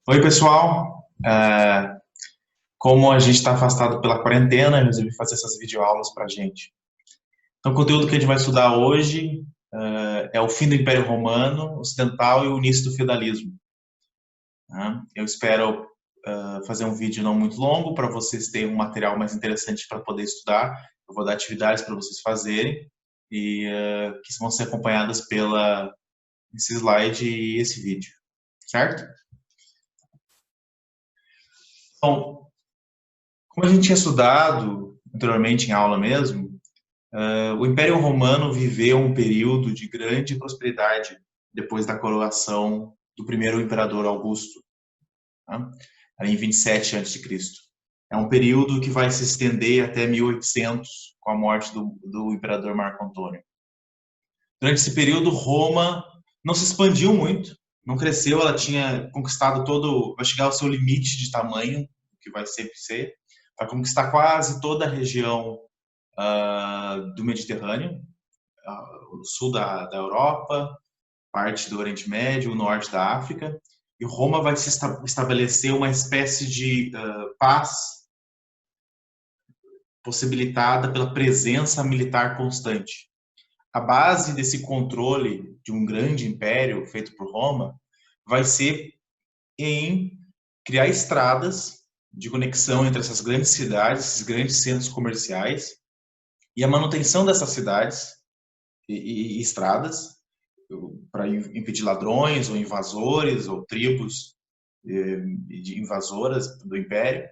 Oi, pessoal. Como a gente está afastado pela quarentena, eu resolvi fazer essas videoaulas para a gente. Então, o conteúdo que a gente vai estudar hoje é o fim do Império Romano Ocidental e o início do feudalismo. Tá? Eu espero fazer um vídeo não muito longo para vocês terem um material mais interessante para poder estudar. Eu vou dar atividades para vocês fazerem e que vão ser acompanhadas pela esse slide e esse vídeo, certo? Bom, como a gente tinha estudado anteriormente em aula mesmo, o Império Romano viveu um período de grande prosperidade depois da coroação do primeiro imperador Augusto, tá? Ali em 27 a.C. É um período que vai se estender até 1800, com a morte do imperador Marco Antônio. Durante esse período, Roma não se expandiu muito, não cresceu, ela tinha conquistado todo, vai chegar ao seu limite de tamanho, que vai sempre ser, vai conquistar quase toda a região do Mediterrâneo, o sul da Europa, parte do Oriente Médio, o norte da África, e Roma vai se estabelecer uma espécie de paz possibilitada pela presença militar constante. A base desse controle de um grande império feito por Roma vai ser em criar estradas de conexão entre essas grandes cidades, esses grandes centros comerciais, e a manutenção dessas cidades e estradas para impedir ladrões ou invasores ou tribos de invasoras do império,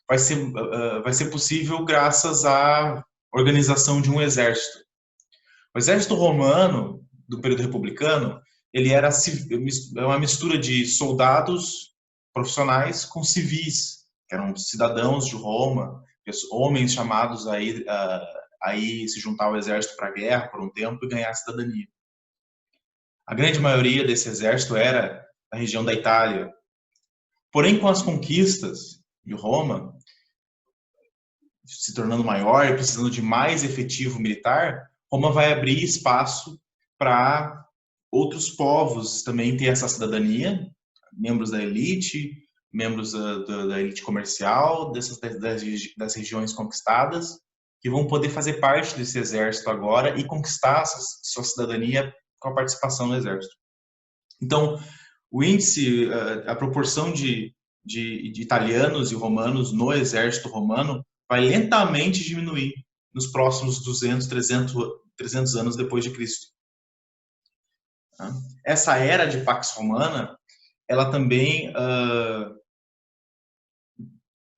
vai ser possível graças à organização de um exército. O exército romano do período republicano, ele era uma mistura de soldados profissionais com civis, que eram cidadãos de Roma, homens chamados aí se juntar ao exército para a guerra por um tempo e ganhar a cidadania. A grande maioria desse exército era da região da Itália. Porém, com as conquistas de Roma se tornando maior e precisando de mais efetivo militar, Roma vai abrir espaço para outros povos também ter essa cidadania, membros da elite, membros da elite comercial, das regiões conquistadas, que vão poder fazer parte desse exército agora e conquistar sua cidadania com a participação no exército. Então, o índice, a proporção de italianos e romanos no exército romano vai lentamente diminuir nos próximos 200, 300 anos depois de Cristo. Essa era de Pax Romana, ela também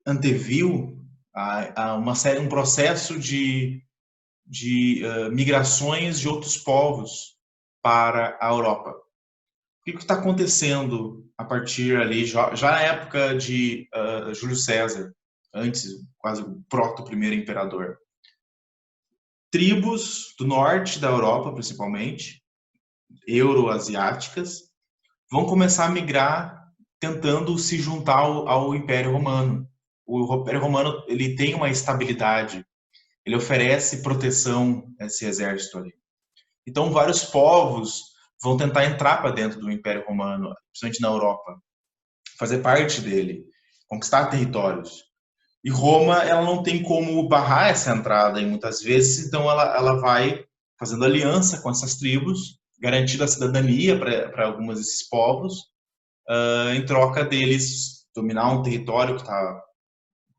anteviu um processo de migrações de outros povos para a Europa. O que está acontecendo a partir ali, já na época de Júlio César, antes, quase o proto-primeiro imperador? Tribos do norte da Europa, principalmente, euroasiáticas, vão começar a migrar tentando se juntar ao Império Romano. O Império Romano ele tem uma estabilidade, ele oferece proteção a esse exército ali. Então, vários povos vão tentar entrar para dentro do Império Romano, principalmente na Europa, fazer parte dele, conquistar territórios. E Roma, ela não tem como barrar essa entrada, e muitas vezes, então ela vai fazendo aliança com essas tribos, garantindo a cidadania para alguns desses povos, em troca deles dominar um território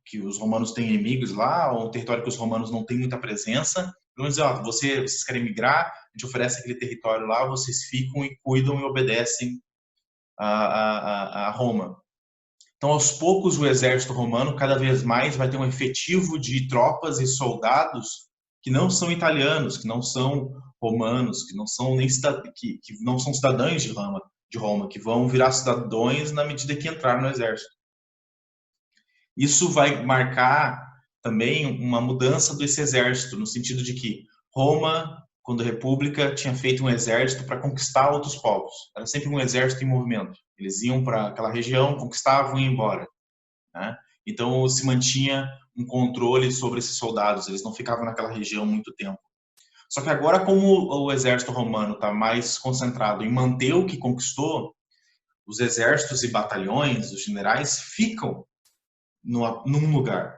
que os romanos têm inimigos lá, ou um território que os romanos não têm muita presença. Vamos dizer, ó, vocês querem migrar, a gente oferece aquele território lá, vocês ficam e cuidam e obedecem a Roma. Então, aos poucos, o exército romano cada vez mais vai ter um efetivo de tropas e soldados que não são italianos, que não são romanos, que não são nem que não são cidadãos de Roma, que vão virar cidadãos na medida que entraram no exército. Isso vai marcar também uma mudança desse exército, no sentido de que Roma, quando república, tinha feito um exército para conquistar outros povos. Era sempre um exército em movimento. Eles iam para aquela região, conquistavam e iam embora, né? Então se mantinha um controle sobre esses soldados, eles não ficavam naquela região muito tempo. Só que agora, como o exército romano está mais concentrado em manter o que conquistou, os exércitos e batalhões, os generais, ficam num lugar.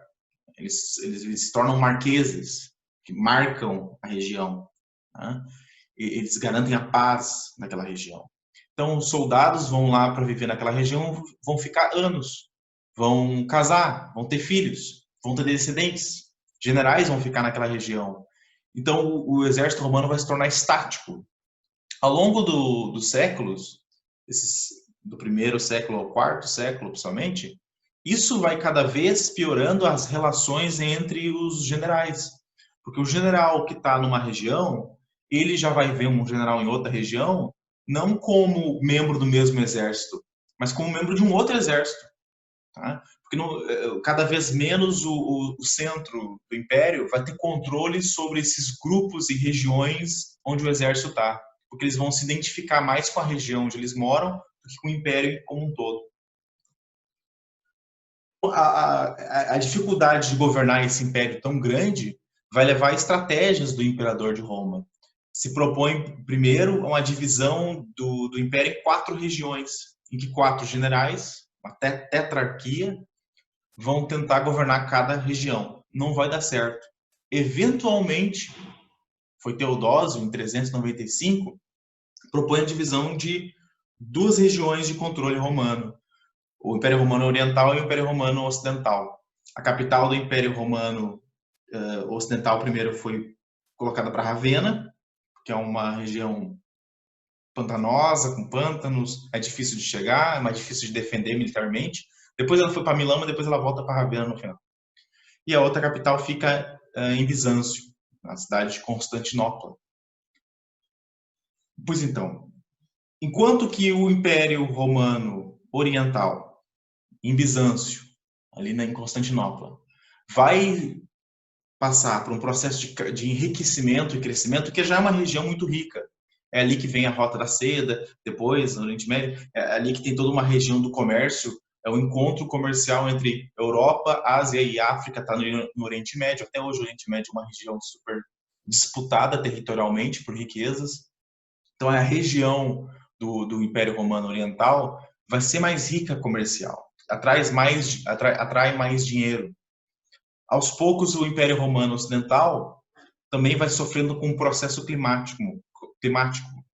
Eles se tornam marqueses, que marcam a região. Né? Eles garantem a paz naquela região. Então, os soldados vão lá para viver naquela região, vão ficar anos, vão casar, vão ter filhos, vão ter descendentes. Generais vão ficar naquela região. Então, o exército romano vai se tornar estático. Ao longo dos séculos, do primeiro século ao quarto século, principalmente, isso vai cada vez piorando as relações entre os generais. Porque o general que está numa região, ele já vai ver um general em outra região, não como membro do mesmo exército, mas como membro de um outro exército. Tá? Porque cada vez menos o centro do império vai ter controle sobre esses grupos e regiões onde o exército está. Porque eles vão se identificar mais com a região onde eles moram do que com o império como um todo. A dificuldade de governar esse império tão grande vai levar a estratégias do imperador de Roma. Se propõe, primeiro, uma divisão do império em 4 regiões, em que 4 generais, uma tetrarquia, vão tentar governar cada região. Não vai dar certo. Eventualmente, foi Teodósio, em 395, propõe a divisão de 2 regiões de controle romano, o Império Romano Oriental e o Império Romano Ocidental. A capital do Império Romano Ocidental primeiro foi colocada para Ravenna, que é uma região pantanosa, com pântanos, é difícil de chegar, é mais difícil de defender militarmente. Depois ela foi para Milão, mas depois ela volta para Ravenna no final. E a outra capital fica em Bizâncio, na cidade de Constantinopla. Pois então, enquanto que o Império Romano Oriental, em Bizâncio, ali em Constantinopla, vai passar por um processo de enriquecimento e crescimento, que já é uma região muito rica. É ali que vem a Rota da Seda, depois, no Oriente Médio, é ali que tem toda uma região do comércio, é o encontro comercial entre Europa, Ásia e África, está no Oriente Médio. Até hoje o Oriente Médio é uma região super disputada territorialmente por riquezas. Então, a região do Império Romano Oriental vai ser mais rica comercial, atrai mais dinheiro. Aos poucos, o Império Romano Ocidental também vai sofrendo com um processo climático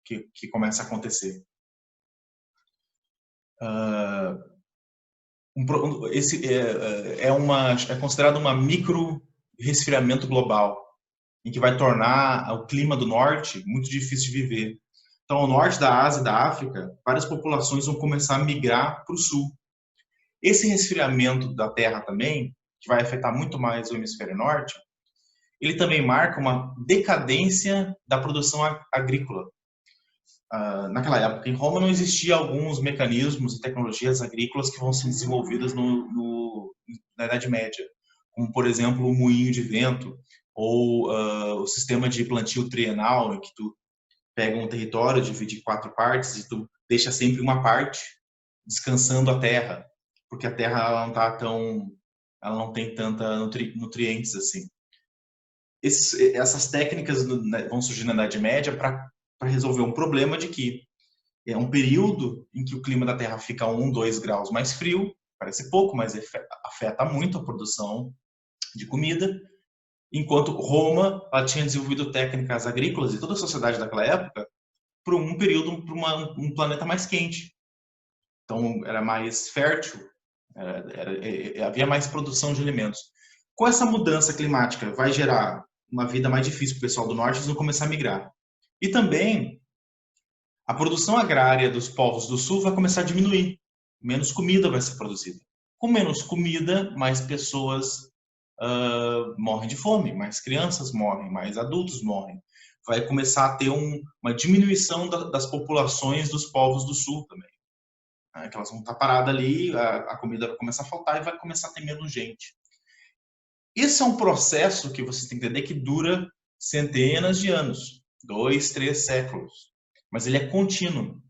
que começa a acontecer. Esse é considerado uma micro resfriamento global, em que vai tornar o clima do norte muito difícil de viver. Então, ao norte da Ásia e da África, várias populações vão começar a migrar para o sul. Esse resfriamento da Terra também, que vai afetar muito mais o hemisfério norte, ele também marca uma decadência da produção agrícola. Naquela época, em Roma, não existia alguns mecanismos e tecnologias agrícolas que vão ser desenvolvidas na Idade Média, como, por exemplo, o moinho de vento, ou o sistema de plantio trienal, em que tu pega um território, divide em 4 partes e tu deixa sempre uma parte descansando a terra, porque a terra ela não tem tanta nutrientes assim. Essas técnicas vão surgir na Idade Média para resolver um problema de que é um período em que o clima da Terra fica 1, 2 graus mais frio, parece pouco, mas afeta muito a produção de comida, enquanto Roma ela tinha desenvolvido técnicas agrícolas e toda a sociedade daquela época para um período, para um planeta mais quente. Então, era mais fértil, havia mais produção de alimentos. Com essa mudança climática, vai gerar uma vida mais difícil para o pessoal do norte, eles vão começar a migrar. E também, a produção agrária dos povos do sul vai começar a diminuir. Menos comida vai ser produzida. Com menos comida, mais pessoas morrem de fome, mais crianças morrem, mais adultos morrem. Vai começar a ter uma diminuição das populações dos povos do sul também. Que elas vão estar paradas ali, a comida vai começar a faltar e vai começar a ter menos gente. Esse é um processo que você tem que entender que dura centenas de anos, 2, 3 séculos, mas ele é contínuo.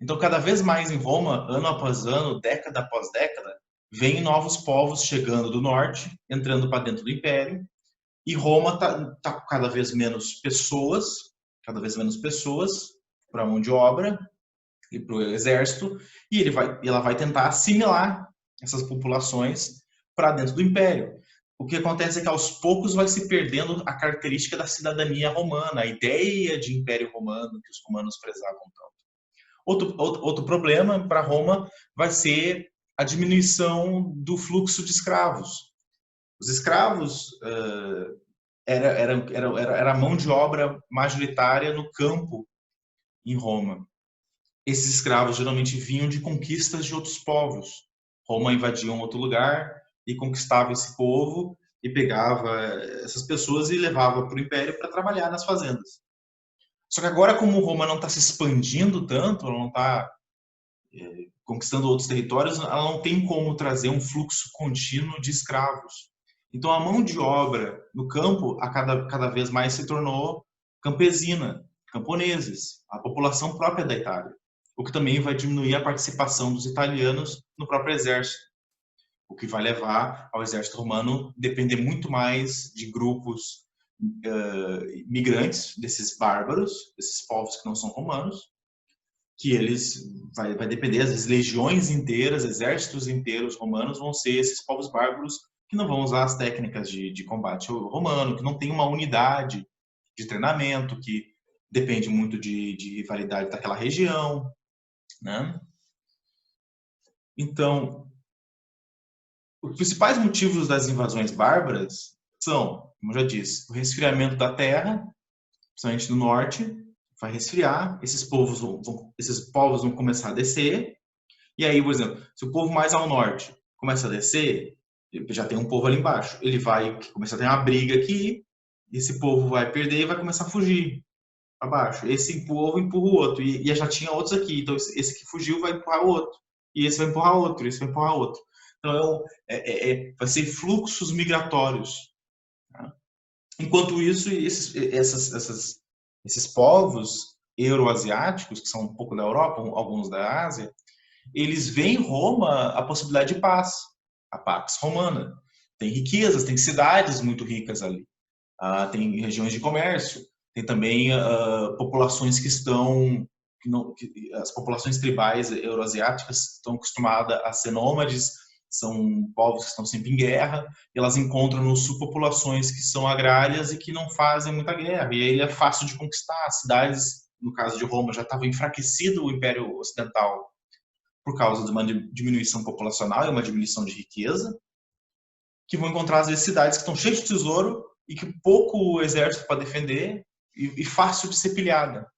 Então, cada vez mais em Roma, ano após ano, década após década, vêm novos povos chegando do norte, entrando para dentro do império, e Roma tá cada vez menos pessoas para mão de obra, para o exército, e ela vai tentar assimilar essas populações para dentro do império. O que acontece é que aos poucos vai se perdendo a característica da cidadania romana, a ideia de império romano que os romanos prezavam tanto. Outro problema para Roma vai ser a diminuição do fluxo de escravos. Os escravos era a mão de obra majoritária no campo em Roma. Esses escravos geralmente vinham de conquistas de outros povos. Roma invadia um outro lugar e conquistava esse povo e pegava essas pessoas e levava para o império para trabalhar nas fazendas. Só que agora, como Roma não está se expandindo tanto, ela não está conquistando outros territórios, ela não tem como trazer um fluxo contínuo de escravos. Então, a mão de obra no campo, cada vez mais se tornou campesina, camponeses, a população própria da Itália, o que também vai diminuir a participação dos italianos no próprio exército, o que vai levar ao exército romano depender muito mais de grupos migrantes, desses bárbaros, desses povos que não são romanos, que eles vai depender, às vezes legiões inteiras, exércitos inteiros romanos vão ser esses povos bárbaros que não vão usar as técnicas de combate romano, que não tem uma unidade de treinamento, que depende muito de rivalidade daquela região, né? Então, os principais motivos das invasões bárbaras são, como eu já disse, o resfriamento da terra, principalmente no norte, vai resfriar, esses povos vão começar a descer, e aí, por exemplo, se o povo mais ao norte começa a descer, já tem um povo ali embaixo, ele vai começar a ter uma briga aqui, esse povo vai perder e vai começar a fugir para baixo. Esse povo empurra o outro, e já tinha outros aqui, então esse que fugiu vai empurrar o outro, e esse vai empurrar outro, esse vai empurrar outro. Então, vai ser fluxos migratórios. Tá? Enquanto isso, esses povos euroasiáticos, que são um pouco da Europa, alguns da Ásia, eles veem em Roma a possibilidade de paz, a Pax Romana. Tem riquezas, tem cidades muito ricas ali, tem regiões de comércio, tem também populações que estão... as populações tribais euroasiáticas estão acostumadas a ser nômades, são povos que estão sempre em guerra, e elas encontram no sul populações que são agrárias e que não fazem muita guerra, e aí é fácil de conquistar. As cidades, no caso de Roma, já estava enfraquecido o Império Ocidental por causa de uma diminuição populacional e uma diminuição de riqueza, que vão encontrar, às vezes, cidades que estão cheias de tesouro e que pouco exército para defender e fácil de ser pilhada.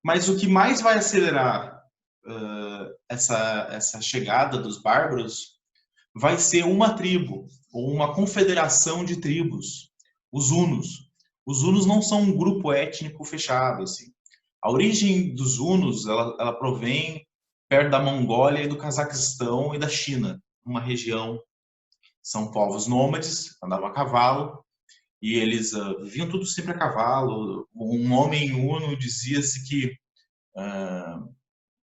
Mas o que mais vai acelerar essa chegada dos bárbaros vai ser uma tribo, ou uma confederação de tribos, os hunos. Os hunos não são um grupo étnico fechado. Assim. A origem dos hunos ela provém perto da Mongólia e do Cazaquistão e da China, uma região. São povos nômades, andavam a cavalo, e eles viviam tudo sempre a cavalo. Um homem uno dizia-se que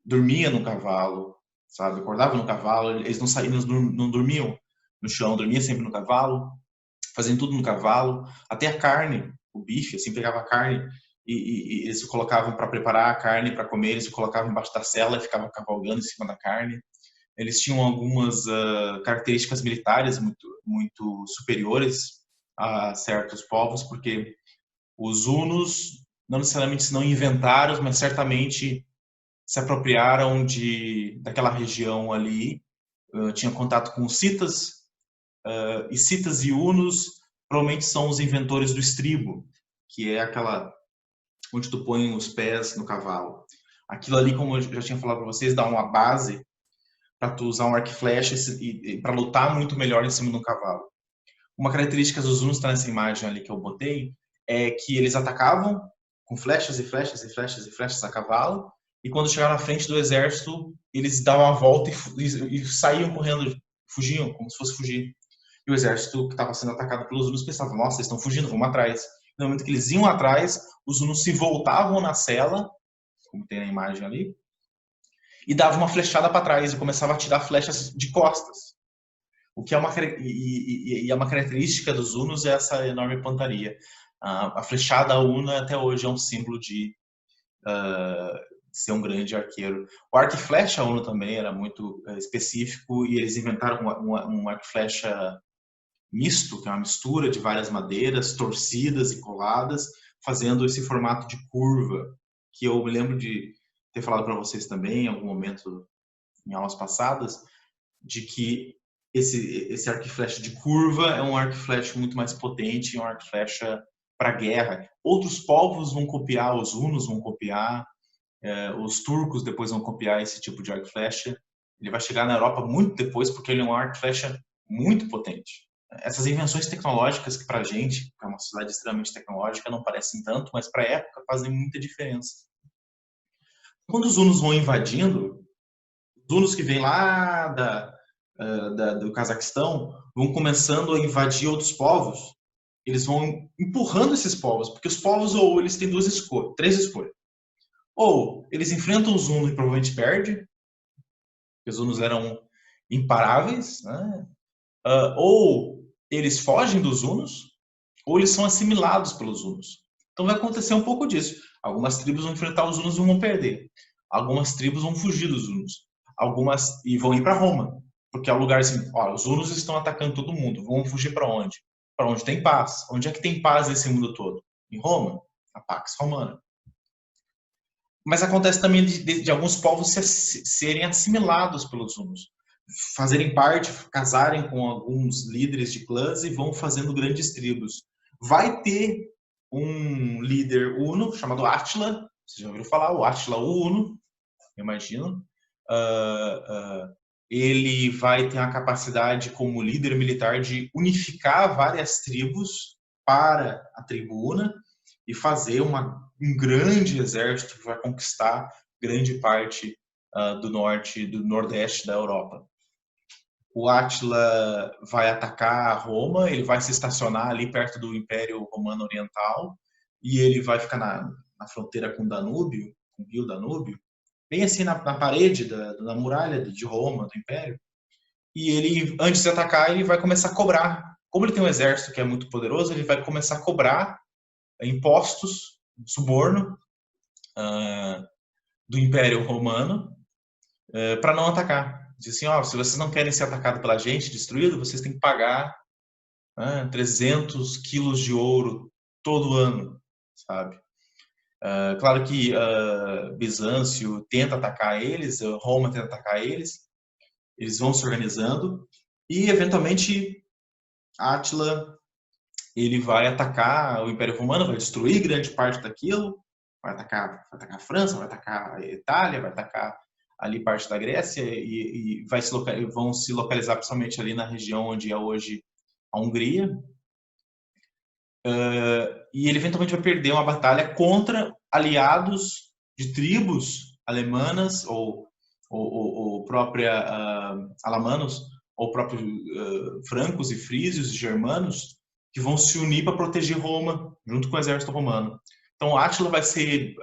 dormia no cavalo, sabe? Acordava no cavalo, eles não saíam, não dormiam no chão, dormia sempre no cavalo, faziam tudo no cavalo, até a carne, o bife, assim, pegava a carne e eles se colocavam para preparar a carne para comer, eles se colocavam embaixo da sela e ficavam cavalgando em cima da carne. Eles tinham algumas características militares muito superiores a certos povos, porque os hunos não necessariamente se não inventaram, mas certamente se apropriaram daquela região ali, tinha contato com os citas, e citas e hunos provavelmente são os inventores do estribo, que é aquela onde tu põe os pés no cavalo. Aquilo ali, como eu já tinha falado para vocês, dá uma base para tu usar um arco e flecha e para lutar muito melhor em cima do cavalo. Uma característica dos hunos, está nessa imagem ali que eu botei, é que eles atacavam com flechas e flechas e flechas e flechas a cavalo, e quando chegaram na frente do exército, eles davam a volta e saíam correndo, fugiam, como se fosse fugir. E o exército que estava sendo atacado pelos hunos pensava, nossa, eles estão fugindo, vamos atrás. No momento que eles iam atrás, os hunos se voltavam na cela, como tem na imagem ali, e davam uma flechada para trás e começavam a tirar flechas de costas. O que é uma característica dos hunos é essa enorme pontaria. A flechada una até hoje é um símbolo ser um grande arqueiro. O arco e flecha uno também era muito específico e eles inventaram um arco e flecha misto, que é uma mistura de várias madeiras torcidas e coladas, fazendo esse formato de curva, que eu me lembro de ter falado para vocês também em algum momento em aulas passadas, de que esse arco e flecha de curva é um arco e flecha muito mais potente, é um arco e flecha para guerra. Outros povos vão copiar, os hunos vão copiar, os turcos depois vão copiar esse tipo de arco e flecha. Ele vai chegar na Europa muito depois, porque ele é um arco e flecha muito potente. Essas invenções tecnológicas que para a gente, que é uma sociedade extremamente tecnológica, não parecem tanto, mas para a época fazem muita diferença. Quando os hunos vão invadindo, os hunos que vêm lá do Cazaquistão vão começando a invadir outros povos. Eles vão empurrando esses povos, porque os povos ou eles têm três escolhas. Ou eles enfrentam os hunos e provavelmente perdem, porque os hunos eram imparáveis, né? Ou eles fogem dos hunos, ou eles são assimilados pelos hunos. Então vai acontecer um pouco disso. Algumas tribos vão enfrentar os hunos e vão perder. Algumas tribos vão fugir dos hunos. Algumas e vão ir para Roma, porque é o lugar assim, ó, os hunos estão atacando todo mundo. Vão fugir para onde? Para onde tem paz. Onde é que tem paz nesse mundo todo? Em Roma, a Pax Romana. Mas acontece também de alguns povos serem assimilados pelos hunos, fazerem parte, casarem com alguns líderes de clãs e vão fazendo grandes tribos. Vai ter um líder huno chamado Átila, vocês já ouviram falar, o Átila Huno, imagino. Ele vai ter a capacidade como líder militar de unificar várias tribos para a tribo una e fazer um grande exército que vai conquistar grande parte do norte, do nordeste da Europa. O Átila vai atacar Roma, ele vai se estacionar ali perto do Império Romano Oriental e ele vai ficar na fronteira com o Danúbio, com o rio Danúbio, bem assim na parede da muralha de Roma, do Império. E ele, antes de atacar, ele vai começar a cobrar. Como ele tem um exército que é muito poderoso, ele vai começar a cobrar impostos, suborno do Império Romano para não atacar. Diz assim, ó, se vocês não querem ser atacados pela gente, destruído, vocês têm que pagar 300 quilos de ouro todo ano, sabe? Claro que Bizâncio tenta atacar eles, Roma tenta atacar eles vão se organizando e, eventualmente, Átila ele vai atacar o Império Romano, vai destruir grande parte daquilo, vai atacar a França, vai atacar a Itália, vai atacar ali parte da Grécia e vão se localizar principalmente ali na região onde é hoje a Hungria. E ele eventualmente vai perder uma batalha contra aliados de tribos alemanas ou própria alamanos ou próprios francos e frísios e germanos que vão se unir para proteger Roma junto com o exército romano. Então Átila vai ser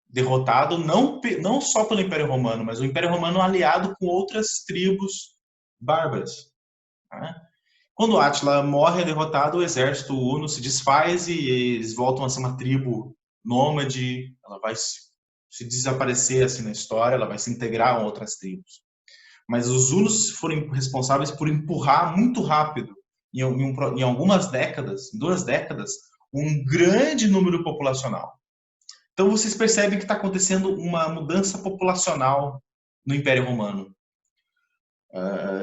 derrotado não só pelo Império Romano, mas o Império Romano aliado com outras tribos bárbaras. Né? Quando Átila morre, é derrotado, o exército huno se desfaz e eles voltam a ser uma tribo nômade, ela vai se desaparecer assim na história, ela vai se integrar a outras tribos. Mas os hunos foram responsáveis por empurrar muito rápido, em algumas décadas, em 2 décadas, um grande número populacional. Então vocês percebem que está acontecendo uma mudança populacional no Império Romano.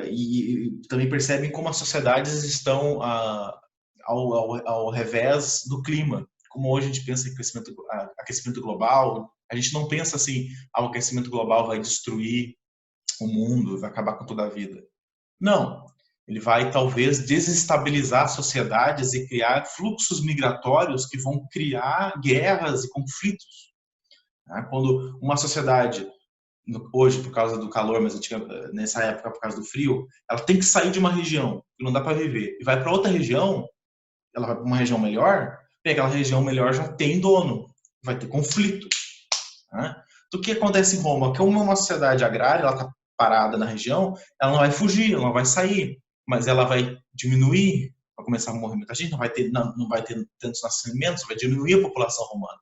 E também percebem como as sociedades estão ao revés do clima. Como hoje a gente pensa em aquecimento global, a gente não pensa assim, o aquecimento global vai destruir o mundo, vai acabar com toda a vida. Não, ele vai talvez desestabilizar sociedades e criar fluxos migratórios que vão criar guerras e conflitos. Quando uma sociedade hoje por causa do calor, mas nessa época por causa do frio, ela tem que sair de uma região que não dá para viver e vai para outra região, ela vai para uma região melhor, e aquela região melhor já tem dono, vai ter conflito. Né? Então, o que acontece em Roma? Como é uma sociedade agrária, ela está parada na região, ela não vai fugir, ela não vai sair, mas ela vai diminuir, vai começar a morrer muita gente, não vai ter tantos nascimentos, vai diminuir a população romana.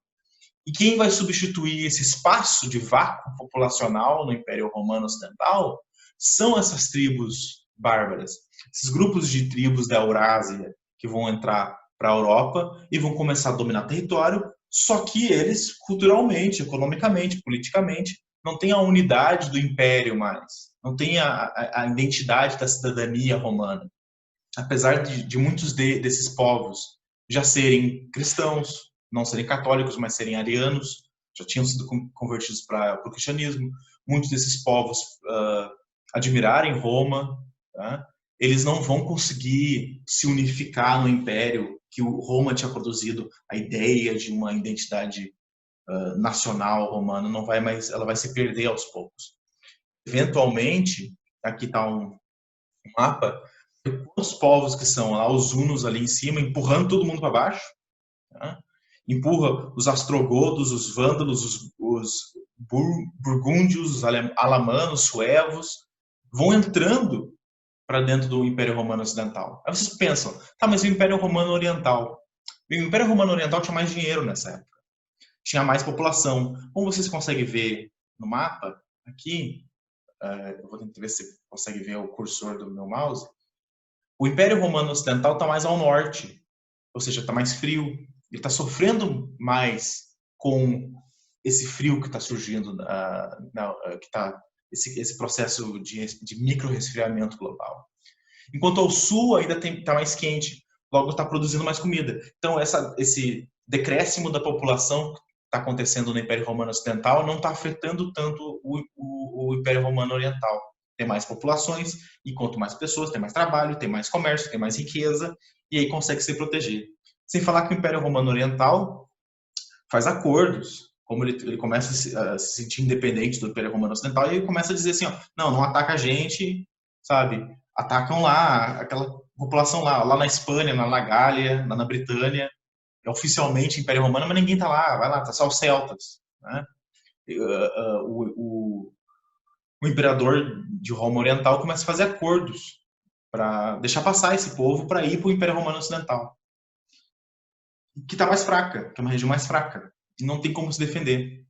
E quem vai substituir esse espaço de vácuo populacional no Império Romano Ocidental são essas tribos bárbaras, esses grupos de tribos da Eurásia que vão entrar para a Europa e vão começar a dominar território, só que eles, culturalmente, economicamente, politicamente, não têm a unidade do império mais, não têm a identidade da cidadania romana. Apesar de muitos desses povos já serem cristãos, não serem católicos, mas serem arianos, já tinham sido convertidos para o cristianismo, muitos desses povos admirarem Roma, tá? Eles não vão conseguir se unificar no império que o Roma tinha produzido, a ideia de uma identidade nacional romana não vai mais, ela vai se perder aos poucos. Eventualmente, aqui está um mapa, os povos que são lá, os hunos ali em cima, empurrando todo mundo para baixo, tá? Empurra os ostrogodos, os vândalos, os burgúndios, os alamanos, suevos, vão entrando para dentro do Império Romano Ocidental. Aí vocês pensam, tá, mas o Império Romano Oriental? O Império Romano Oriental tinha mais dinheiro nessa época, tinha mais população. Como vocês conseguem ver no mapa, aqui, eu vou tentar ver se você consegue ver o cursor do meu mouse, o Império Romano Ocidental está mais ao norte, ou seja, está mais frio. Ele está sofrendo mais com esse frio que está surgindo, que está esse processo de micro-resfriamento global. Enquanto ao sul ainda está mais quente, logo está produzindo mais comida. Então, esse decréscimo da população que está acontecendo no Império Romano Ocidental não está afetando tanto o Império Romano Oriental. Tem mais populações, e quanto mais pessoas, tem mais trabalho, tem mais comércio, tem mais riqueza, e aí consegue se proteger. Sem falar que o Império Romano Oriental faz acordos, como ele começa a se sentir independente do Império Romano Ocidental, e ele começa a dizer assim, ó, não ataca a gente, sabe? Atacam lá, aquela população lá na Espanha, na Gália, na Britânia, é oficialmente Império Romano, mas ninguém tá lá, vai lá, tá só os celtas, né? O imperador de Roma Oriental começa a fazer acordos para deixar passar esse povo para ir para o Império Romano Ocidental, que está mais fraca, que é uma região mais fraca, e não tem como se defender.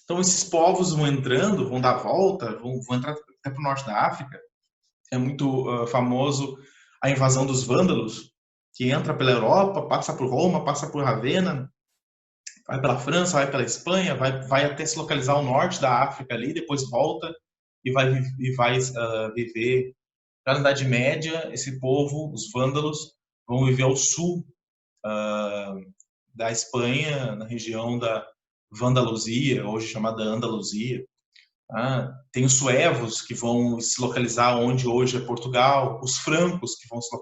Então esses povos vão entrando, vão dar a volta, vão entrar até para o norte da África. É muito famoso a invasão dos vândalos, que entra pela Europa, passa por Roma, passa por Ravenna, vai pela França, vai pela Espanha, vai até se localizar ao norte da África ali, depois volta e vai viver. Já na Idade Média, esse povo, os vândalos, vão viver ao sul da Espanha, na região da Vandaluzia, hoje chamada Andaluzia. Tem os suevos, que vão se localizar onde hoje é Portugal, os francos, que vão se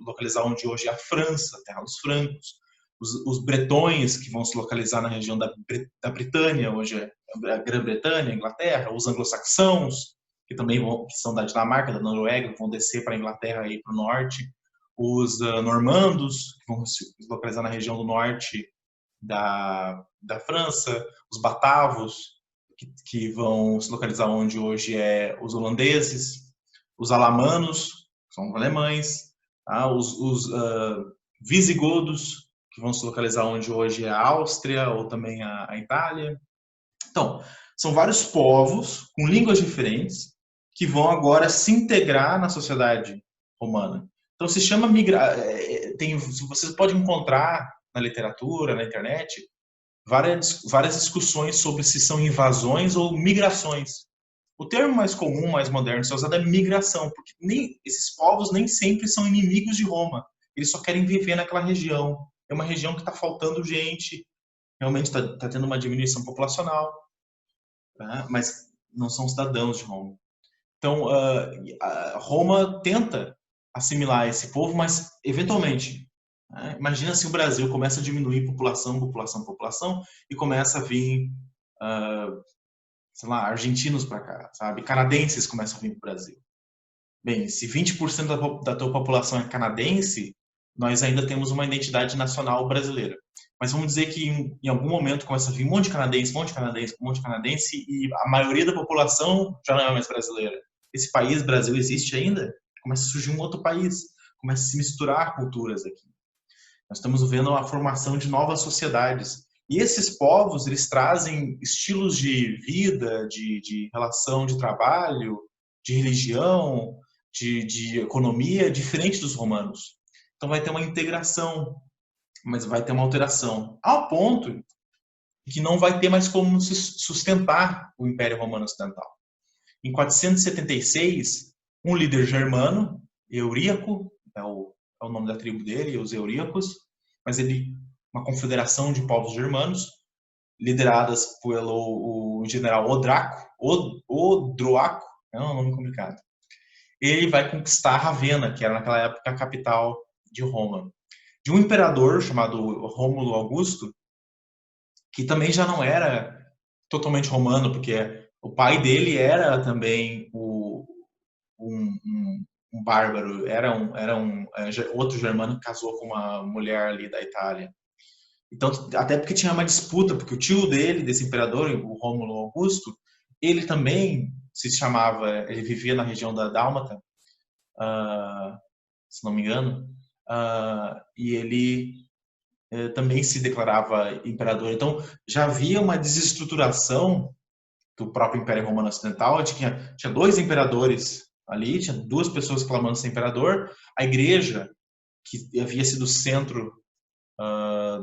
localizar onde hoje é a França, a terra dos francos, os bretões, que vão se localizar na região da Britânia, hoje é a Grã-Bretanha, a Inglaterra, os anglo-saxãos, que também que são da Dinamarca, da Noruega, vão descer para a Inglaterra e para o norte, os normandos, que vão se localizar na região do norte da França, os batavos, que vão se localizar onde hoje é os holandeses, os alamanos, que são os alemães, os visigodos, que vão se localizar onde hoje é a Áustria ou também a Itália. Então, são vários povos com línguas diferentes que vão agora se integrar na sociedade romana. Então, se chama vocês podem encontrar na literatura, na internet, várias discussões sobre se são invasões ou migrações. O termo mais comum, mais moderno, ser usado é migração, porque esses povos nem sempre são inimigos de Roma. Eles só querem viver naquela região. É uma região que está faltando gente, realmente está tendo uma diminuição populacional, tá? Mas não são cidadãos de Roma. Então, Roma tenta assimilar esse povo, mas eventualmente, imagina se o Brasil começa a diminuir população, e começa a vir, sei lá, argentinos para cá, sabe? Canadenses começam a vir para o Brasil. Bem, se 20% da tua população é canadense, nós ainda temos uma identidade nacional brasileira. Mas vamos dizer que em algum momento começa a vir um monte de canadense, e a maioria da população já não é mais brasileira. Esse país, Brasil, existe ainda? Começa a surgir um outro país, começa a se misturar culturas aqui. Nós estamos vendo a formação de novas sociedades. E esses povos, eles trazem estilos de vida, de relação de trabalho, de religião, de economia, diferente dos romanos. Então vai ter uma integração, mas vai ter uma alteração. Ao ponto que não vai ter mais como se sustentar o Império Romano Ocidental. Em 476, um líder germano, Euríaco, é o nome da tribo dele, os Euríacos, mas uma confederação de povos germanos, lideradas pelo o general Odroaco, é um nome complicado. Ele vai conquistar Ravenna, que era naquela época a capital de Roma, de um imperador chamado Rômulo Augusto, que também já não era totalmente romano, porque o pai dele era também um bárbaro, era outro germano que casou com uma mulher ali da Itália. Então, até porque tinha uma disputa, porque o tio dele, desse imperador, o Rômulo Augusto, ele também se chamava, ele vivia na região da Dálmata, se não me engano, e ele também se declarava imperador. Então, já havia uma desestruturação do próprio Império Romano Ocidental. Tinha 2 imperadores ali, tinha 2 pessoas clamando ser imperador. A igreja, que havia sido o centro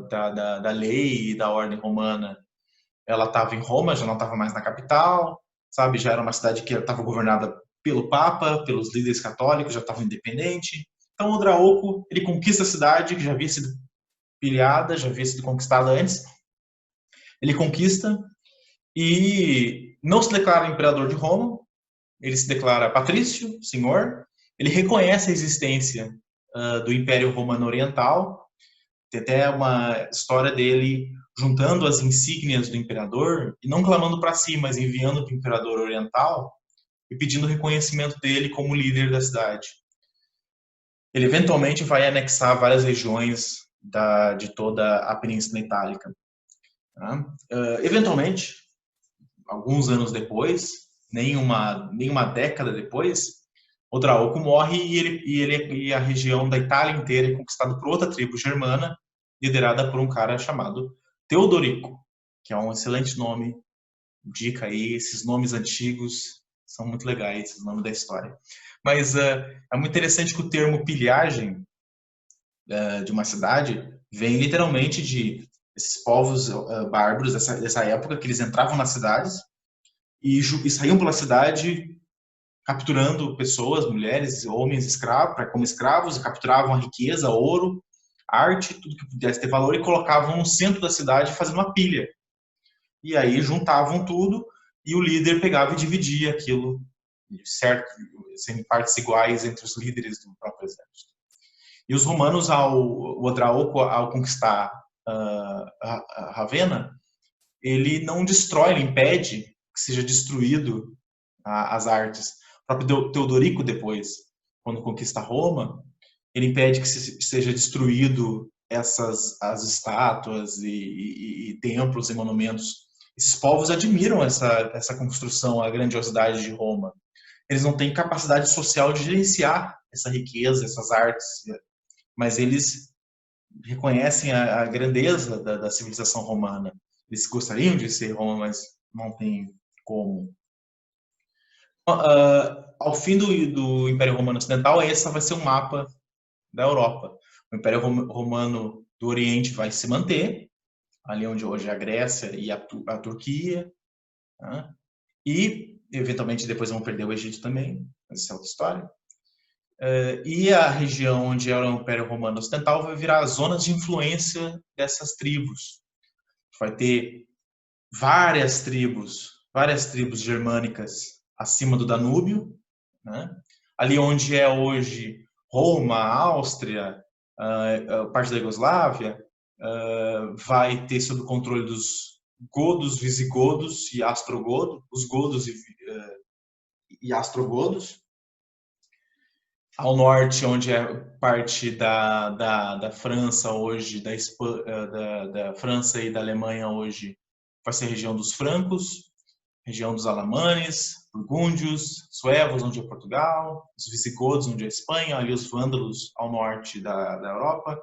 da lei e da ordem romana, ela estava em Roma, já não estava mais na capital, sabe? Já era uma cidade que estava governada pelo Papa, pelos líderes católicos, já estava independente. Então, o Odraoco, ele conquista a cidade, que já havia sido pilhada, já havia sido conquistada antes. Ele conquista e não se declara imperador de Roma, ele se declara patrício, senhor. Ele reconhece a existência do Império Romano Oriental. Tem até uma história dele juntando as insígnias do imperador e não clamando para si, mas enviando para o imperador oriental e pedindo reconhecimento dele como líder da cidade. Ele eventualmente vai anexar várias regiões de toda a Península Itálica. Eventualmente, alguns anos depois, nenhuma década depois, Odraoco morre e a região da Itália inteira é conquistada por outra tribo germana, liderada por um cara chamado Teodorico, que é um excelente nome. Dica aí, esses nomes antigos são muito legais, esses nomes da história. Mas é muito interessante que o termo pilhagem de uma cidade vem literalmente de esses povos bárbaros dessa época, que eles entravam nas cidades e saíam pela cidade capturando pessoas, mulheres, homens como escravos, e capturavam a riqueza, ouro, arte, tudo que pudesse ter valor, e colocavam no centro da cidade fazendo uma pilha. E aí juntavam tudo e o líder pegava e dividia aquilo, certo, sem partes iguais entre os líderes do próprio exército. E os romanos, o Odraoco, ao conquistar a Ravenna, ele não destrói, ele impede que seja destruído as artes. O próprio Teodorico, depois, quando conquista Roma, ele impede que seja destruído as estátuas e templos e monumentos. Esses povos admiram essa construção, a grandiosidade de Roma. Eles não têm capacidade social de gerenciar essa riqueza, essas artes, mas eles reconhecem a grandeza da civilização romana. Eles gostariam de ser Roma, mas não tem como. Ao fim do Império Romano Ocidental, esse vai ser um mapa da Europa. O Império Romano do Oriente vai se manter, ali onde hoje é a Grécia e a Turquia, né? E, eventualmente, depois vão perder o Egito também, mas isso é outra história. E a região onde era o Império Romano Ocidental vai virar as zonas de influência dessas tribos. Vai ter várias tribos germânicas acima do Danúbio, né? Ali onde é hoje Roma, Áustria, parte da Iugoslávia, vai ter sob o controle dos godos, visigodos e astrogodos, os godos e astrogodos. Ao norte, onde é parte da França hoje, da França e da Alemanha hoje, vai ser a região dos francos, região dos alamanes, burgúndios, suevos, onde é Portugal, os visigodos, onde é Espanha, ali os vândalos ao norte da Europa,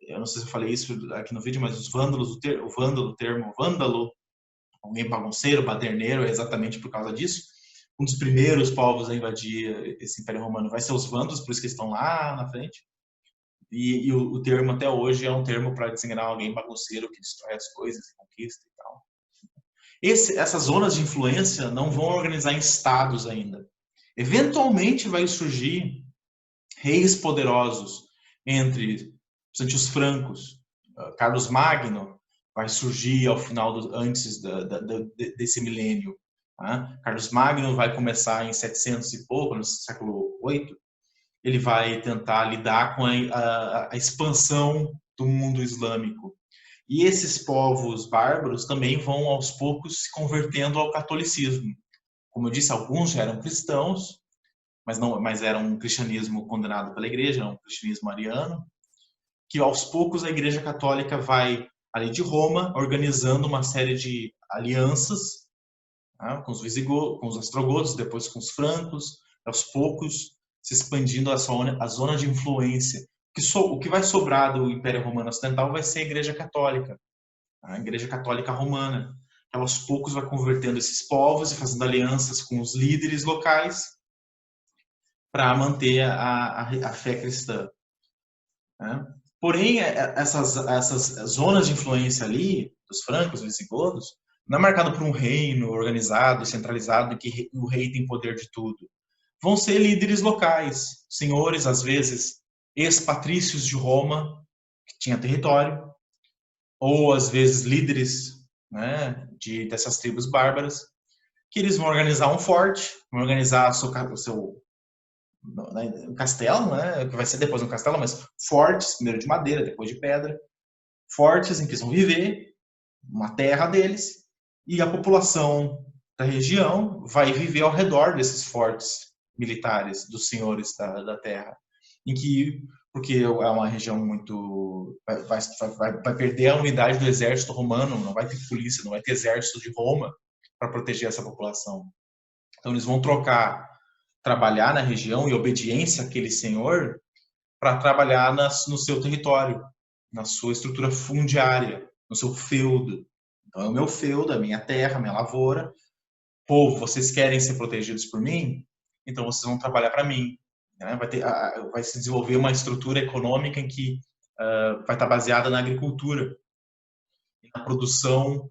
eu não sei se eu falei isso aqui no vídeo, mas os vândalos, o termo vândalo, alguém bagunceiro, baderneiro, é exatamente por causa disso. Um dos primeiros povos a invadir esse Império Romano vai ser os vândalos, por isso que eles estão lá na frente. E o termo até hoje é um termo para designar alguém bagunceiro que destrói as coisas, conquista e tal. Essas zonas de influência não vão organizar em estados ainda. Eventualmente vai surgir reis poderosos entre os francos. Carlos Magno vai surgir ao final antes desse milênio. Tá? Carlos Magno vai começar em 700 e pouco, no século VIII. Ele vai tentar lidar com a expansão do mundo islâmico. E esses povos bárbaros também vão, aos poucos, se convertendo ao catolicismo. Como eu disse, alguns já eram cristãos, mas era um cristianismo condenado pela igreja, era um cristianismo ariano, que aos poucos a igreja católica vai, ali de Roma, organizando uma série de alianças, tá? Com os visigodos, com os ostrogodos, depois com os francos, aos poucos se expandindo a zona de influência. O que vai sobrar do Império Romano Ocidental vai ser a igreja católica, a igreja católica romana. Ela aos poucos vai convertendo esses povos e fazendo alianças com os líderes locais para manter a fé cristã. Né? Porém, essas zonas de influência ali, dos francos, dos visigodos, não é marcado por um reino organizado, centralizado, em que o rei tem poder de tudo. Vão ser líderes locais, senhores, às vezes, ex-patrícios de Roma, que tinha território, ou às vezes líderes, né, dessas tribos bárbaras, que eles vão organizar um forte, vão organizar o seu castelo, né, que vai ser depois um castelo, mas fortes, primeiro de madeira, depois de pedra, fortes em que eles vão viver, uma terra deles, e a população da região vai viver ao redor desses fortes militares dos senhores da terra, em que, porque é uma região muito vai perder a unidade do exército romano, não vai ter polícia, não vai ter exército de Roma para proteger essa população. Então eles vão trabalhar na região e obediência àquele senhor para trabalhar no seu território, na sua estrutura fundiária, no seu feudo. Então é o meu feudo, a minha terra, a minha lavoura. Povo, vocês querem ser protegidos por mim? Então vocês vão trabalhar para mim. Né? Vai se desenvolver uma estrutura econômica em que vai estar baseada na agricultura, na produção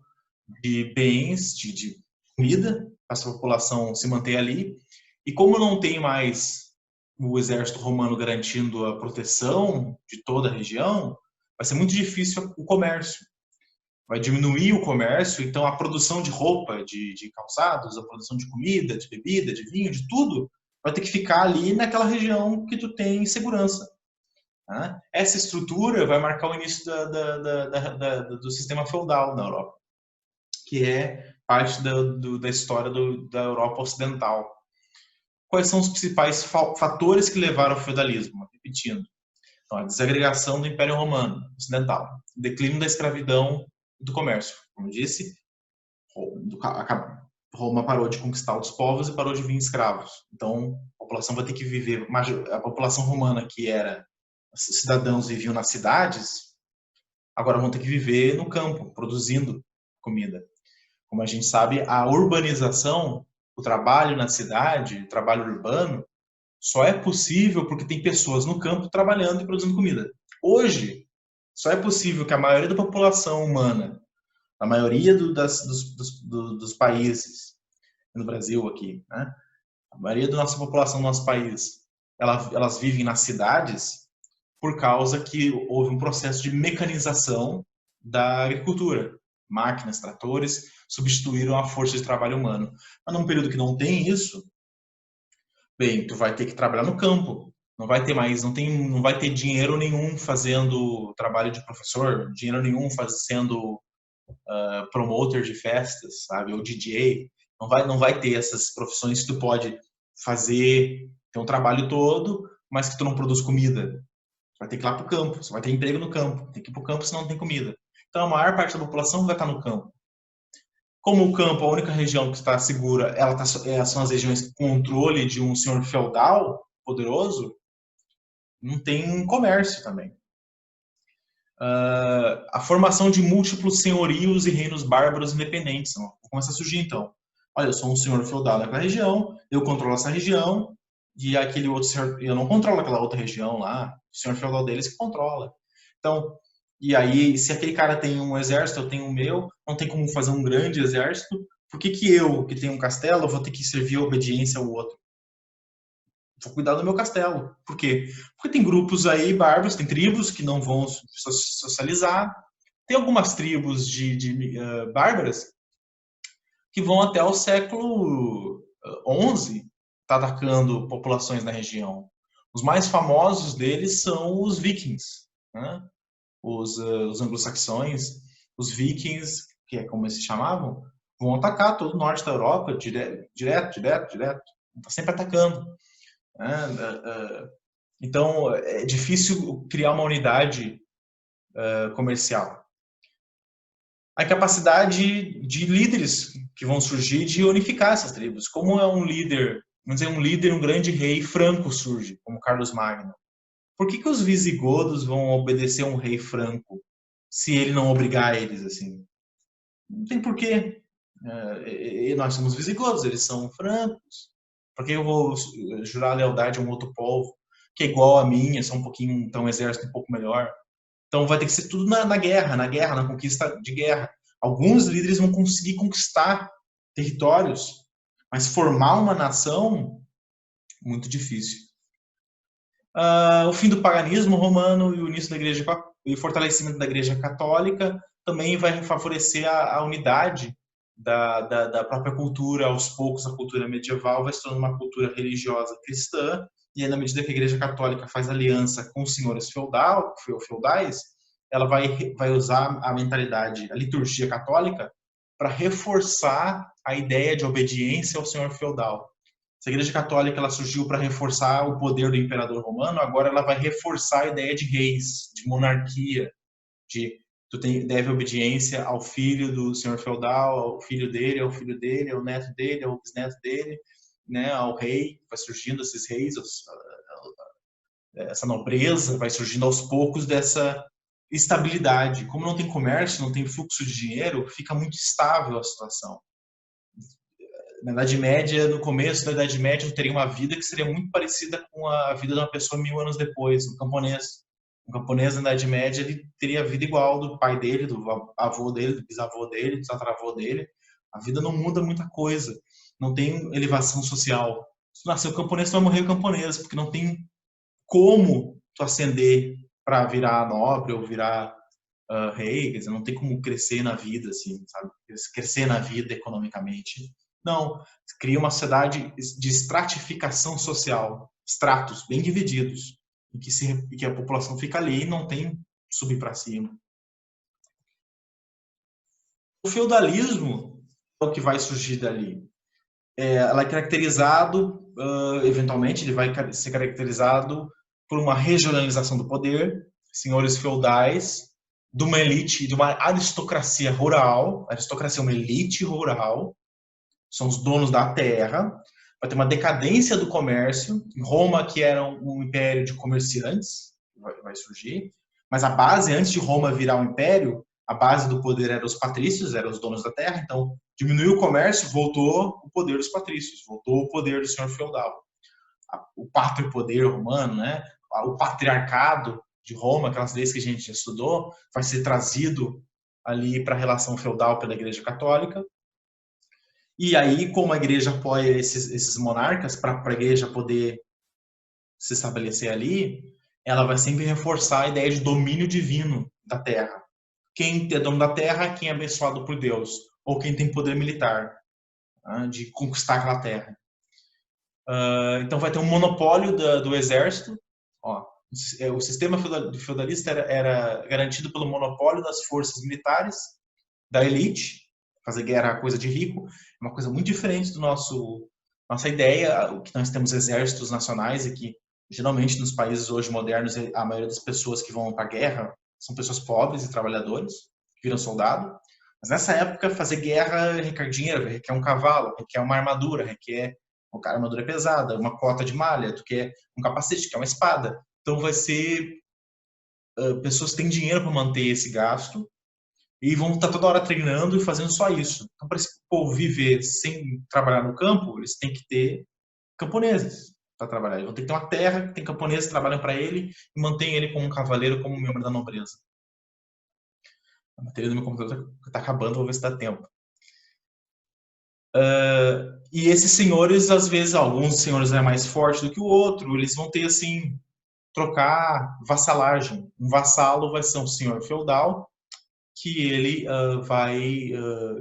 de bens, de comida, para essa população se manter ali. E como não tem mais o exército romano garantindo a proteção de toda a região, vai ser muito difícil o comércio. Vai diminuir o comércio, então a produção de roupa, de calçados, a produção de comida, de bebida, de vinho, de tudo, vai ter que ficar ali naquela região que tu tem segurança. Né? Essa estrutura vai marcar o início do sistema feudal na Europa, que é parte da história da Europa Ocidental. Quais são os principais fatores que levaram ao feudalismo? Repetindo. Então, a desagregação do Império Romano Ocidental, o declínio da escravidão e do comércio. Como disse, Roma parou de conquistar outros povos e parou de vir escravos. Então, a população vai ter que viver, a população romana que era, os cidadãos viviam nas cidades, agora vão ter que viver no campo, produzindo comida. Como a gente sabe, a urbanização, o trabalho na cidade, o trabalho urbano, só é possível porque tem pessoas no campo trabalhando e produzindo comida. Hoje, só é possível que a maioria da população humana, a maioria dos países, no Brasil aqui, né? A maioria da nossa população do nosso país, elas vivem nas cidades por causa que houve um processo de mecanização da agricultura. Máquinas, tratores, substituíram a força de trabalho humano. Mas num período que não tem isso, bem, tu vai ter que trabalhar no campo. Não vai ter mais, não vai ter dinheiro nenhum fazendo trabalho de professor, dinheiro nenhum fazendo promoter de festas, sabe, ou DJ. Não vai ter essas profissões que tu pode fazer, ter um trabalho todo, mas que tu não produz comida. Tu vai ter que ir lá pro campo, você vai ter emprego no campo, tem que ir pro campo senão não tem comida. Então a maior parte da população vai estar no campo. Como o campo, a única região que está segura, são as regiões de controle de um senhor feudal poderoso, não tem comércio também. a formação de múltiplos senhorios e reinos bárbaros independentes. Vão começar a surgir, então. Olha, eu sou um senhor feudal naquela região, eu controlo essa região, e aquele outro senhor, eu não controlo aquela outra região lá, o senhor feudal deles que controla. Então, e aí, se aquele cara tem um exército, eu tenho o meu, não tem como fazer um grande exército, por que que eu, que tenho um castelo, vou ter que servir a obediência ao outro? Vou cuidar do meu castelo. Por quê? Porque tem grupos aí bárbaros, tem tribos que não vão socializar, tem algumas tribos de bárbaras que vão até o século XI tá atacando populações na região. Os mais famosos deles são os vikings, né? Os anglo-saxões, os vikings, que é como eles se chamavam, vão atacar todo o norte da Europa direto. Está sempre atacando. Né? Então, é difícil criar uma unidade comercial. A capacidade de líderes que vão surgir de unificar essas tribos. Como é um líder, vamos dizer, um grande rei franco surge, como Carlos Magno. Por que que os visigodos vão obedecer a um rei franco se ele não obrigar eles assim? Não tem porquê. Nós somos visigodos, eles são francos. Por que eu vou jurar lealdade a um outro povo que é igual a mim, é só um pouquinho, então um exército um pouco melhor? Então vai ter que ser tudo na guerra, na conquista de guerra. Alguns líderes vão conseguir conquistar territórios, mas formar uma nação, muito difícil. O fim do paganismo romano e o início da igreja e o fortalecimento da igreja católica também vai favorecer a unidade da própria cultura. Aos poucos, a cultura medieval vai se tornando uma cultura religiosa cristã, e aí, na medida que a igreja católica faz aliança com os senhores feudais, ela vai usar a mentalidade, a liturgia católica, para reforçar a ideia de obediência ao senhor feudal. Se a Igreja Católica ela surgiu para reforçar o poder do imperador romano, agora ela vai reforçar a ideia de reis, de monarquia, de deve obediência ao filho do senhor feudal, ao filho dele, ao neto dele, ao bisneto dele, né, ao rei. Vai surgindo esses reis, essa nobreza vai surgindo aos poucos dessa estabilidade. Como não tem comércio, não tem fluxo de dinheiro, fica muito estável a situação. Na Idade Média, no começo da Idade Média, eu teria uma vida que seria muito parecida com a vida de uma pessoa 1000 anos depois, um camponês. Um camponês na Idade Média, ele teria a vida igual do pai dele, do avô dele, do bisavô dele, do tataravô dele. A vida não muda muita coisa. Não tem elevação social. Se tu nasceu camponês, tu vai morrer camponês, porque não tem como tu ascender para virar nobre ou virar rei, quer dizer, não tem como crescer na vida, assim, sabe? Crescer na vida economicamente. Não, cria uma sociedade de estratificação social, estratos bem divididos, em que a população fica ali e não tem subir para cima. O feudalismo é o que vai surgir dali. Ela é caracterizado, eventualmente, ele vai ser caracterizado por uma regionalização do poder, senhores feudais, de uma elite, de uma aristocracia rural. A aristocracia é uma elite rural, são os donos da terra. Vai ter uma decadência do comércio. Em Roma, que era um império de comerciantes, vai surgir. Mas a base, antes de Roma virar um império, a base do poder era os patrícios, eram os donos da terra. Então, diminuiu o comércio, voltou o poder dos patrícios, voltou o poder do senhor feudal. O pátrio poder romano, né? O patriarcado de Roma, aquelas leis que a gente estudou, vai ser trazido ali para a relação feudal pela Igreja Católica. E aí, como a igreja apoia esses monarcas, para a igreja poder se estabelecer ali, ela vai sempre reforçar a ideia de domínio divino da terra. Quem é dono da terra é quem é abençoado por Deus, ou quem tem poder militar, de conquistar aquela terra. Então vai ter um monopólio do exército. O sistema feudalista era garantido pelo monopólio das forças militares, da elite. Fazer guerra é coisa de rico, é uma coisa muito diferente do nossa ideia, que nós temos exércitos nacionais e que geralmente nos países hoje modernos a maioria das pessoas que vão para a guerra são pessoas pobres e trabalhadores que viram soldado. Mas nessa época fazer guerra requer dinheiro, requer um cavalo, requer uma armadura, requer uma armadura pesada, uma cota de malha, tu quer um capacete, tu quer uma espada. Então vai ser pessoas têm dinheiro para manter esse gasto e vão estar toda hora treinando e fazendo só isso. Então, para esse povo viver sem trabalhar no campo, eles têm que ter camponeses para trabalhar. Eles vão ter que ter uma terra, que tem camponeses que trabalham para ele e mantém ele como um cavaleiro, como um membro da nobreza. A bateria do meu computador está acabando, vou ver se dá tempo. E esses senhores, às vezes, alguns senhores é mais forte do que o outro, eles vão ter, assim, trocar vassalagem. Um vassalo vai ser um senhor feudal que ele vai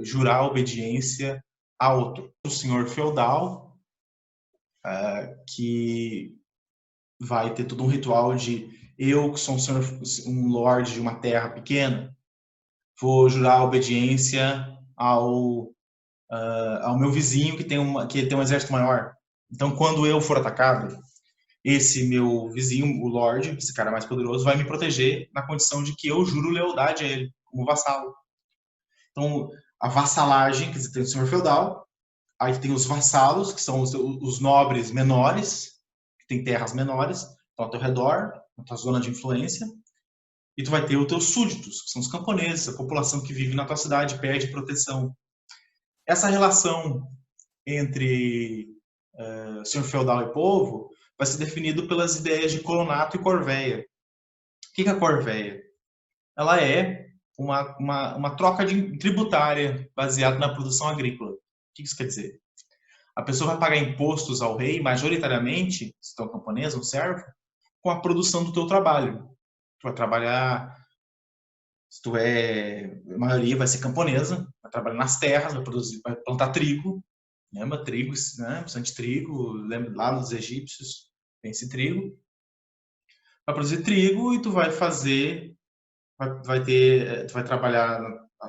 jurar obediência a outro. O senhor feudal que vai ter todo um ritual de eu, que sou um lorde de uma terra pequena, vou jurar obediência ao meu vizinho que tem um exército maior. Então, quando eu for atacado, esse meu vizinho, o Lorde, esse cara mais poderoso, vai me proteger na condição de que eu juro lealdade a ele, como vassalo. Então, a vassalagem, quer dizer, tem o senhor feudal, aí tem os vassalos, que são os nobres menores, que tem terras menores, estão ao teu redor, na tua zona de influência, e tu vai ter os teus súditos, que são os camponeses, a população que vive na tua cidade, pede proteção. Essa relação entre senhor feudal e povo vai ser definido pelas ideias de colonato e corveia. O que é a corveia? Ela é uma troca tributária baseada na produção agrícola. O que isso quer dizer? A pessoa vai pagar impostos ao rei, majoritariamente, se tu é um camponês, um servo, com a produção do teu trabalho. Tu vai trabalhar, se tu a maioria vai ser camponesa, vai trabalhar nas terras, vai plantar trigo, lembra trigo, né? Bastante trigo, lembra lá dos egípcios, tem esse trigo. Vai produzir trigo e tu vai fazer, tu vai trabalhar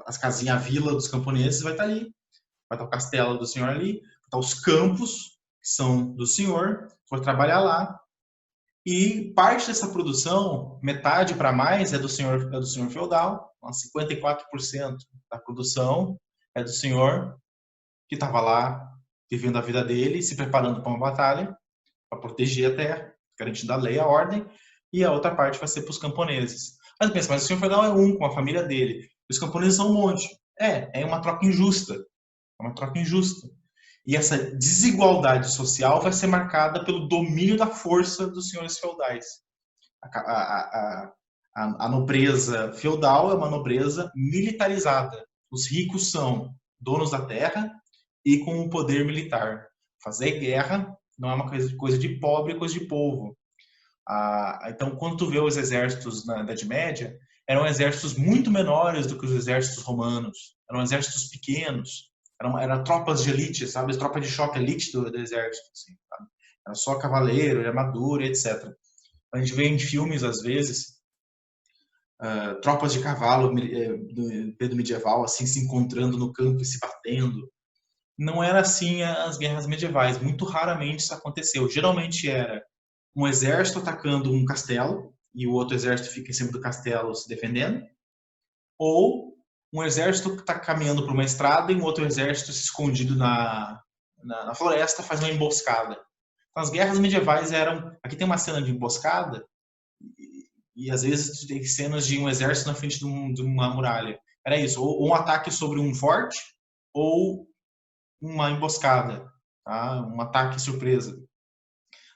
as casinhas, a vila dos camponeses, vai estar ali. Vai estar o castelo do senhor ali, vai estar os campos, que são do senhor, tu vai trabalhar lá. E parte dessa produção, metade para mais, é do senhor feudal, 54% da produção é do senhor que estava lá vivendo a vida dele, se preparando para uma batalha, para proteger a terra, garantindo a lei, a ordem, e a outra parte vai ser para os camponeses. Mas pensa, mas o senhor feudal é um, com a família dele, os camponeses são um monte. É uma troca injusta. É uma troca injusta. E essa desigualdade social vai ser marcada pelo domínio da força dos senhores feudais. A nobreza feudal é uma nobreza militarizada. Os ricos são donos da terra e com o poder militar. Fazer guerra não é uma coisa de pobre, é coisa de povo. Então, quando tu vê os exércitos na Idade Média, eram exércitos muito menores do que os exércitos romanos. Eram exércitos pequenos. Eram tropas de elite, sabe? Tropa de choque elite do exército. Assim, sabe? Era só cavaleiro, armadura, etc. A gente vê em filmes, às vezes, tropas de cavalo do período medieval, assim, se encontrando no campo e se batendo. Não era assim as guerras medievais. Muito raramente isso aconteceu. Geralmente era um exército atacando um castelo e o outro exército fica em cima do castelo se defendendo, ou um exército que está caminhando por uma estrada e um outro exército escondido na floresta faz uma emboscada. Então, as guerras medievais eram... Aqui tem uma cena de emboscada e às vezes tem cenas de um exército na frente de uma muralha. Era isso, ou um ataque sobre um forte ou uma emboscada, tá? Um ataque surpresa.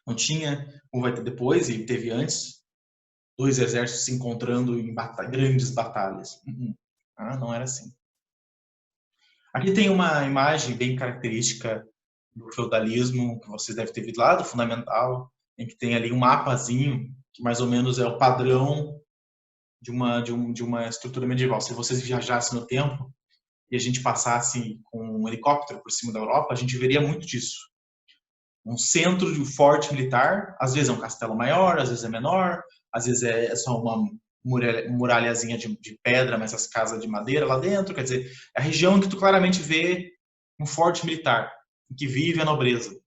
Não tinha, como vai ter depois, e teve antes, dois exércitos se encontrando em grandes batalhas. Não era assim. Aqui tem uma imagem bem característica do feudalismo, que vocês devem ter visto lá, do Fundamental, em que tem ali um mapazinho, que mais ou menos é o padrão de uma estrutura medieval. Se vocês viajassem no tempo e a gente passasse com um helicóptero por cima da Europa, a gente veria muito disso. Um centro de um forte militar, às vezes é um castelo maior, às vezes é menor, às vezes é só uma muralhazinha de pedra, mas as casas de madeira lá dentro. Quer dizer, é a região em que tu claramente vê um forte militar, em que vive a nobreza,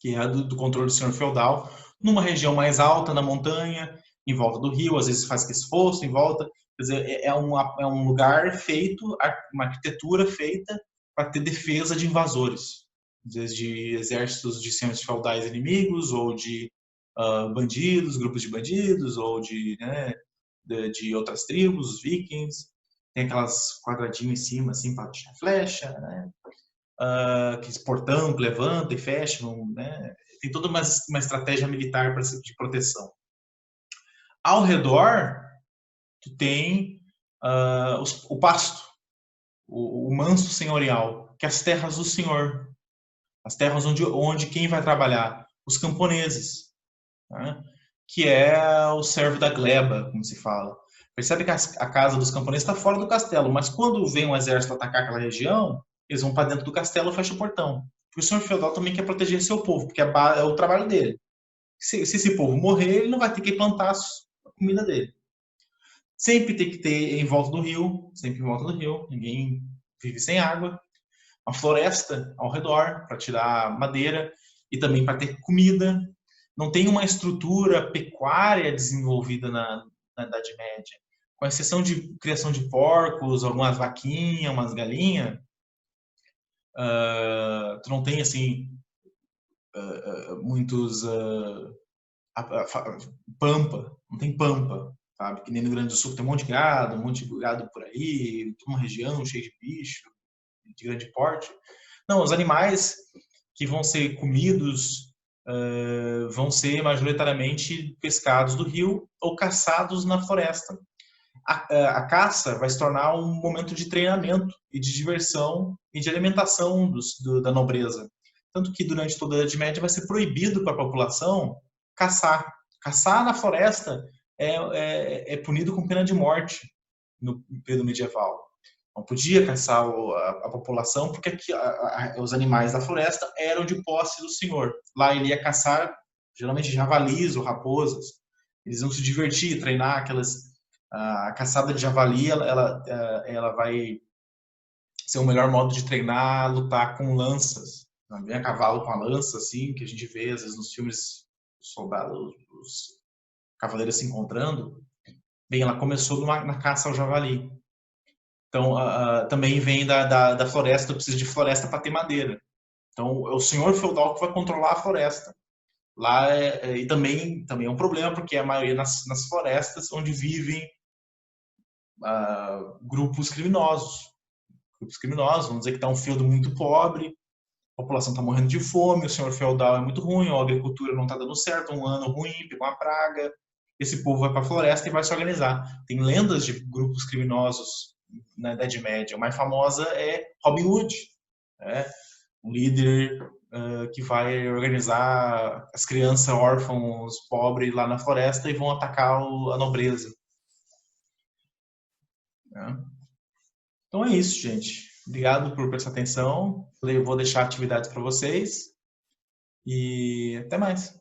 que é do controle do senhor feudal, numa região mais alta, na montanha, em volta do rio, às vezes faz esse fosso em volta. Quer dizer, é um lugar feito, uma arquitetura feita para ter defesa de invasores, às vezes de exércitos de senhores feudais inimigos, ou de bandidos, grupos de bandidos, ou de de outras tribos, os vikings, tem aquelas quadradinhos em cima, assim, para tirar flecha, né? Aqueles portão que levanta e fecha, né? Tem toda uma estratégia militar de proteção. Ao redor, tu tem o pasto, o manso senhorial, que é as terras do senhor, as terras onde quem vai trabalhar? Os camponeses, né? Que é o servo da gleba, como se fala. Percebe que a casa dos camponeses está fora do castelo, mas quando vem um exército atacar aquela região, eles vão para dentro do castelo e fecham o portão. Porque o senhor feudal também quer proteger seu povo, porque é o trabalho dele. Se esse povo morrer, ele não vai ter que plantar a comida dele. Sempre tem que ter em volta do rio, sempre em volta do rio, ninguém vive sem água. Uma floresta ao redor para tirar madeira e também para ter comida. Não tem uma estrutura pecuária desenvolvida na Idade Média, com exceção de criação de porcos, algumas vaquinhas, umas galinhas. Tu não tem assim muitos pampa, não tem pampa, sabe? Que nem no Rio Grande do Sul tem um monte de gado por aí, uma região cheia de bicho, de grande porte. Não, os animais que vão ser comidos vão ser majoritariamente pescados do rio ou caçados na floresta. A caça vai se tornar um momento de treinamento e de diversão e de alimentação da nobreza. Tanto que durante toda a Idade Média vai ser proibido para a população caçar. Caçar na floresta é punido com pena de morte no período medieval. Não podia caçar a população porque os animais da floresta eram de posse do senhor. Lá ele ia caçar geralmente javalis ou raposas. Eles iam se divertir, treinar aquelas. A caçada de javali ela vai ser o melhor modo de treinar, lutar com lanças. Também a cavalo com a lança, assim, que a gente vê às vezes nos filmes os soldados, os cavaleiros se encontrando. Bem, ela começou na caça ao javali. Então, também vem da floresta, precisa de floresta para ter madeira. Então, é o senhor feudal que vai controlar a floresta. Lá e também é um problema, porque a maioria nas florestas onde vivem grupos criminosos. Grupos criminosos, vamos dizer que está um feudo muito pobre, a população está morrendo de fome, o senhor feudal é muito ruim, a agricultura não está dando certo, um ano ruim, pegou uma praga, esse povo vai para a floresta e vai se organizar. Tem lendas de grupos criminosos na Idade Média. A mais famosa é Robin Hood, né? Um líder que vai organizar as crianças órfãos pobres lá na floresta e vão atacar a nobreza. Né? Então é isso, gente. Obrigado por prestar atenção. Eu vou deixar atividades para vocês e até mais.